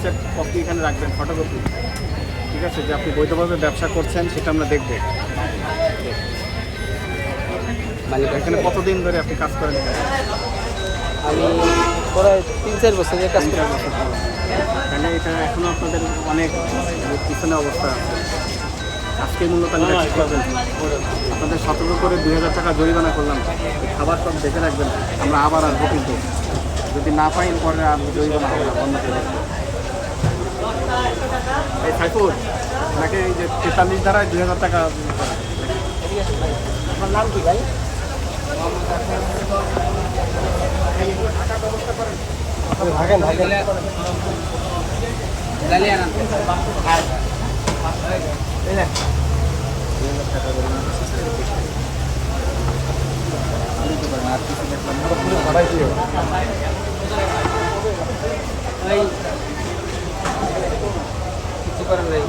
লাইসেন্সের কপি এখানে রাখবেন, ফটোকপি। ঠিক আছে, যে আপনি বৈধভাবে ব্যবসা করছেন সেটা আমরা দেখব। মালিক এখানে কতদিন ধরে আপনি কাজ করেন? আমি প্রায় 3-4 বছর কাজ করি। তাহলে এটা এখনও আপনাদের অনেক পিছনে অবস্থা আছে। আজকে মূল্য তালিকা ঠিক করবেন। আপনাদের সতর্ক করে 2000 টাকা জরিমানা করলাম। এই খাবার সব দেখে রাখবেন, আমরা আবার আসবো কিন্তু। যদি না পাই পরে আর জরিমানা হবে না, বন্ধ করে দেবো। এই সাইফুল, নাকি এই যে 43 ধারায় 2000 টাকা। আপনার নাম কি ভাই? ভাগেন ভাগেন জালিয়ানা কিছু করেন নাই।